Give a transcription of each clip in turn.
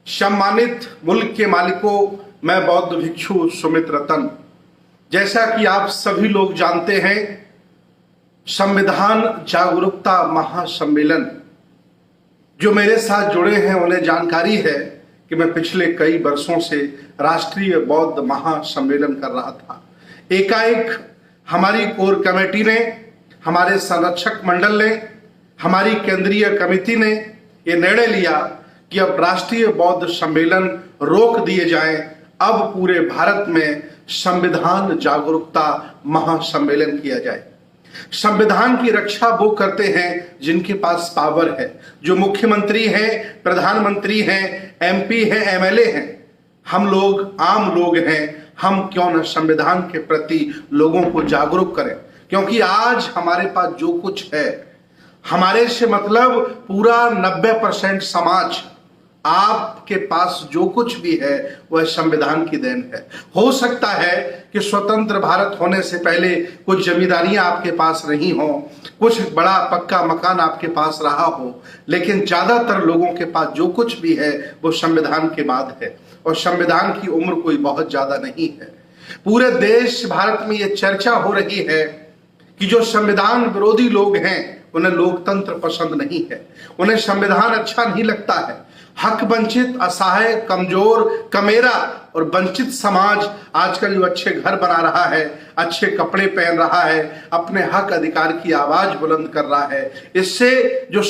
सम्मानित मुल्क के मालिकों, मैं बौद्ध भिक्षु सुमित रतन। जैसा कि आप सभी लोग जानते हैं, संविधान जागरूकता महासम्मेलन जो मेरे साथ जुड़े हैं उन्हें जानकारी है कि मैं पिछले कई वर्षों से राष्ट्रीय बौद्ध महासम्मेलन कर रहा था। एकाएक हमारी कोर कमेटी ने, हमारे संरक्षक मंडल ने, हमारी केंद्रीय कमेटी ने ये निर्णय लिया कि अब राष्ट्रीय बौद्ध सम्मेलन रोक दिए जाएं। अब पूरे भारत में संविधान जागरूकता महासम्मेलन किया जाए। संविधान की रक्षा वो करते हैं जिनके पास पावर है, जो मुख्यमंत्री हैं, प्रधानमंत्री हैं, एमपी हैं, एमएलए हैं। हम लोग आम लोग हैं, हम क्यों न संविधान के प्रति लोगों को जागरूक करें, क्योंकि आज हमारे पास जो कुछ है, हमारे से मतलब पूरा 90% समाज, आपके पास जो कुछ भी है वह संविधान की देन है। हो सकता है कि स्वतंत्र भारत होने से पहले कुछ जमींदारियां आपके पास नहीं हो, कुछ बड़ा पक्का मकान आपके पास रहा हो, लेकिन ज्यादातर लोगों के पास जो कुछ भी है वो संविधान के बाद है। और संविधान की उम्र कोई बहुत ज्यादा नहीं है। पूरे देश भारत में ये चर्चा हो रही है कि जो संविधान विरोधी लोग हैं उन्हें लोकतंत्र पसंद नहीं है, उन्हें संविधान अच्छा नहीं लगता है। हक वंचित, असहाय, कमजोर, कमेरा और वंचित समाज आजकल जो अच्छे घर बना रहा है, अच्छे कपड़े पहन रहा है, अपने हक अधिकार की आवाज बुलंद कर रहा है, इससे जो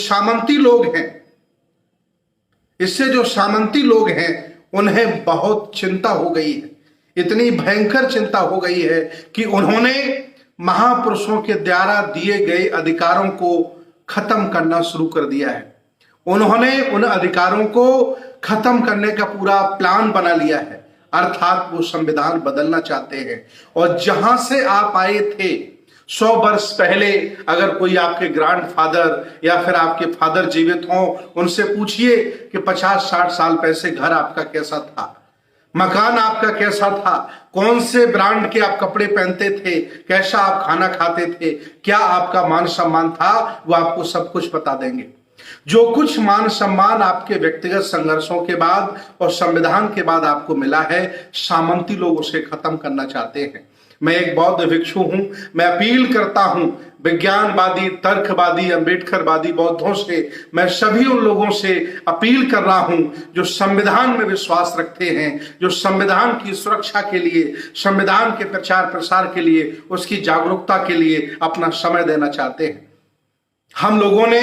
सामंती लोग हैं उन्हें बहुत चिंता हो गई है। इतनी भयंकर चिंता हो गई है कि उन्होंने महापुरुषों के द्वारा दिए गए अधिकारों को खत्म करना शुरू कर दिया है। उन्होंने उन अधिकारों को खत्म करने का पूरा प्लान बना लिया है, अर्थात वो संविधान बदलना चाहते हैं। और जहां से आप आए थे 100 वर्ष पहले, अगर कोई आपके ग्रैंडफादर या फिर आपके फादर जीवित हों, उनसे पूछिए कि 50-60 साल पहले घर आपका कैसा था, मकान आपका कैसा था, कौन से ब्रांड के आप कपड़े पहनते थे, कैसा आप खाना खाते थे, क्या आपका मान सम्मान था, वो आपको सब कुछ बता देंगे। जो कुछ मान सम्मान आपके व्यक्तिगत संघर्षों के बाद और संविधान के बाद आपको मिला है, सामंती लोग उसे खत्म करना चाहते हैं। मैं एक बौद्ध भिक्षु हूं, मैं अपील करता हूं विज्ञानवादी, तर्कवादी, अम्बेडकरवादी बौद्धों से, मैं सभी उन लोगों से अपील कर रहा हूं जो संविधान में विश्वास रखते हैं, जो संविधान की सुरक्षा के लिए, संविधान के प्रचार प्रसार के लिए, उसकी जागरूकता के लिए अपना समय देना चाहते हैं। हम लोगों ने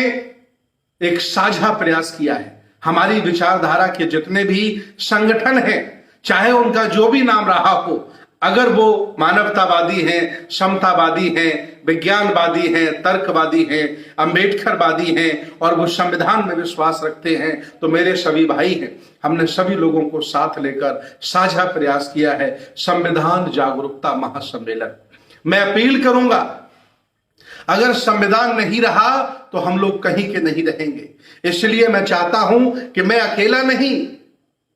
एक साझा प्रयास किया है। हमारी विचारधारा के जितने भी संगठन हैं, चाहे उनका जो भी नाम रहा हो, अगर वो मानवतावादी हैं, समतावादी हैं, विज्ञानवादी हैं, तर्कवादी हैं, अम्बेडकरवादी हैं और वो संविधान में विश्वास रखते हैं, तो मेरे सभी भाई हैं। हमने सभी लोगों को साथ लेकर साझा प्रयास किया है संविधान जागरूकता महासम्मेलन। मैं अपील करूंगा, अगर संविधान नहीं रहा तो हम लोग कहीं के नहीं रहेंगे। इसलिए मैं चाहता हूं कि मैं अकेला नहीं,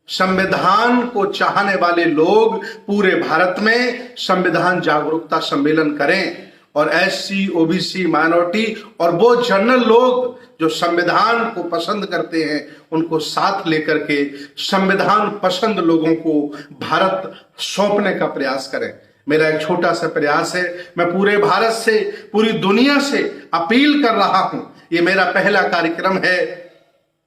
संविधान को चाहने वाले लोग पूरे भारत में संविधान जागरूकता सम्मेलन करें और एससी, ओबीसी, माइनॉरिटी और वो जनरल लोग जो संविधान को पसंद करते हैं उनको साथ लेकर के संविधान पसंद लोगों को भारत सौंपने का प्रयास करें। मेरा एक छोटा सा प्रयास है। मैं पूरे भारत से, पूरी दुनिया से अपील कर रहा हूं। ये मेरा पहला कार्यक्रम है।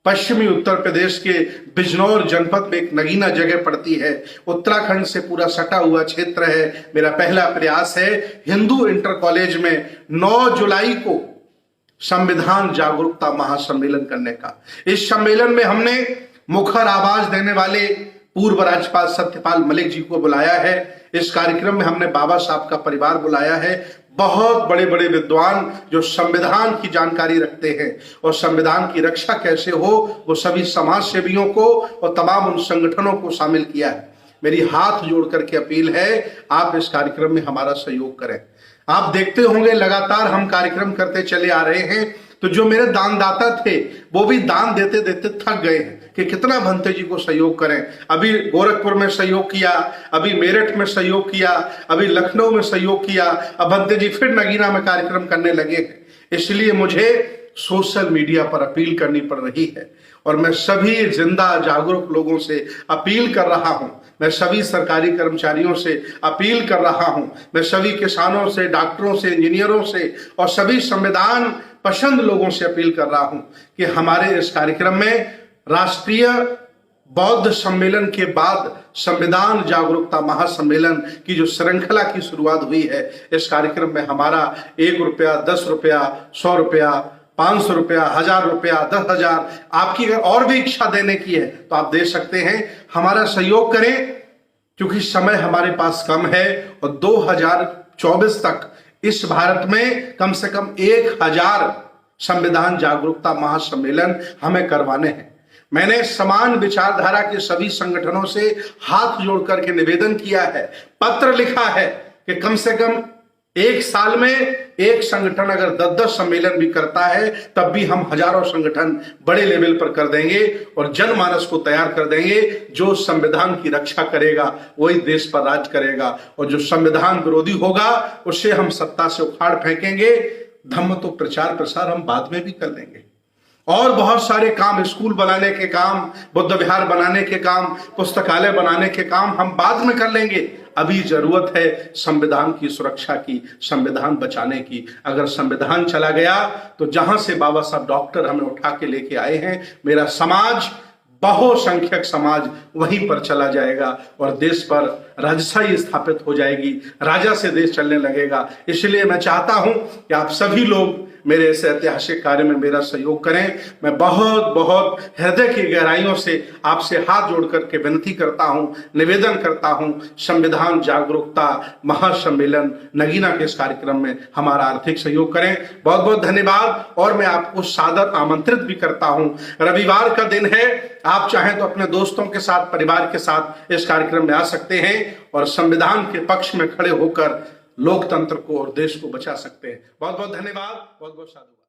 पश्चिमी उत्तर प्रदेश के बिजनौर जनपद में एक नगीना जगह पड़ती है, उत्तराखंड से पूरा सटा हुआ क्षेत्र है। मेरा पहला प्रयास है हिंदू इंटर कॉलेज में 9 जुलाई को संविधान जागरूकता महासम्मेलन करने का। इस सम्मेलन में हमने मुखर आवाज देने वाले पूर्व राज्यपाल सत्यपाल मलिक जी को बुलाया है। इस कार्यक्रम में हमने बाबा साहब का परिवार बुलाया है, बहुत बड़े बड़े विद्वान जो संविधान की जानकारी रखते हैं और संविधान की रक्षा कैसे हो, वो सभी समाज सेवियों को और तमाम उन संगठनों को शामिल किया है। मेरी हाथ जोड़ करके अपील है, आप इस कार्यक्रम में हमारा सहयोग करें। आप देखते होंगे लगातार हम कार्यक्रम करते चले आ रहे हैं, तो जो मेरे दानदाता थे वो भी दान देते देते थक गए हैं कि कितना भंते जी को सहयोग करें। अभी गोरखपुर में सहयोग किया, अभी मेरठ में सहयोग किया, अभी लखनऊ में सहयोग किया, अब भंते जी फिर नगीना में कार्यक्रम करने लगे हैं। इसलिए मुझे सोशल मीडिया पर अपील करनी पड़ रही है और मैं सभी जिंदा जागरूक लोगों से अपील कर रहा हूं, मैं सभी सरकारी कर्मचारियों से अपील कर रहा हूं, मैं सभी किसानों से, डॉक्टरों से, इंजीनियरों से और सभी संविधान पसंद लोगों से अपील कर रहा हूं कि हमारे इस कार्यक्रम में राष्ट्रीय बौद्ध सम्मेलन के बाद संविधान जागरूकता महासम्मेलन की जो श्रृंखला की शुरुआत हुई है, इस कार्यक्रम में हमारा 1 रुपया, 10 रुपया, 100 रुपया, 500 रुपया, 1000 रुपया, 10,000, आपकी अगर और भी इच्छा देने की है तो आप दे सकते हैं। हमारा सहयोग करें क्योंकि समय हमारे पास कम है और 2024 तक इस भारत में कम से कम 1000 संविधान जागरूकता महासम्मेलन हमें करवाने हैं। मैंने समान विचारधारा के सभी संगठनों से हाथ जोड़ करके निवेदन किया है, पत्र लिखा है कि कम से कम 1 साल में एक संगठन अगर 10-10 सम्मेलन भी करता है तब भी हम हजारों संगठन बड़े लेवल पर कर देंगे और जनमानस को तैयार कर देंगे। जो संविधान की रक्षा करेगा वही देश पर राज करेगा और जो संविधान विरोधी होगा उसे हम सत्ता से उखाड़ फेंकेंगे। धम्म तो प्रचार प्रसार हम बाद में भी कर लेंगे और बहुत सारे काम, स्कूल बनाने के काम, बुद्ध विहार बनाने के काम, पुस्तकालय बनाने के काम हम बाद में कर लेंगे। अभी जरूरत है संविधान की सुरक्षा की, संविधान बचाने की। अगर संविधान चला गया तो जहां से बाबा साहब डॉक्टर हमें उठा के लेके आए हैं, मेरा समाज, बहुसंख्यक समाज वहीं पर चला जाएगा और देश पर राजशाही स्थापित हो जाएगी, राजा से देश चलने लगेगा। इसलिए मैं चाहता हूं कि आप सभी लोग मेरे इस ऐतिहासिक कार्य में मेरा सहयोग करें। मैं बहुत बहुत हृदय की गहराइयों से आपसे हाथ जोड़ करके विनती करता हूं, निवेदन करता हूं, संविधान जागरूकता महासम्मेलन नगीना के इस कार्यक्रम में हमारा आर्थिक सहयोग करें। बहुत बहुत धन्यवाद और मैं आपको सादर आमंत्रित भी करता हूं। रविवार का दिन है, आप चाहें तो अपने दोस्तों के साथ, परिवार के साथ इस कार्यक्रम में आ सकते हैं और संविधान के पक्ष में खड़े होकर लोकतंत्र को और देश को बचा सकते हैं। बहुत बहुत धन्यवाद, बहुत बहुत साधुवाद।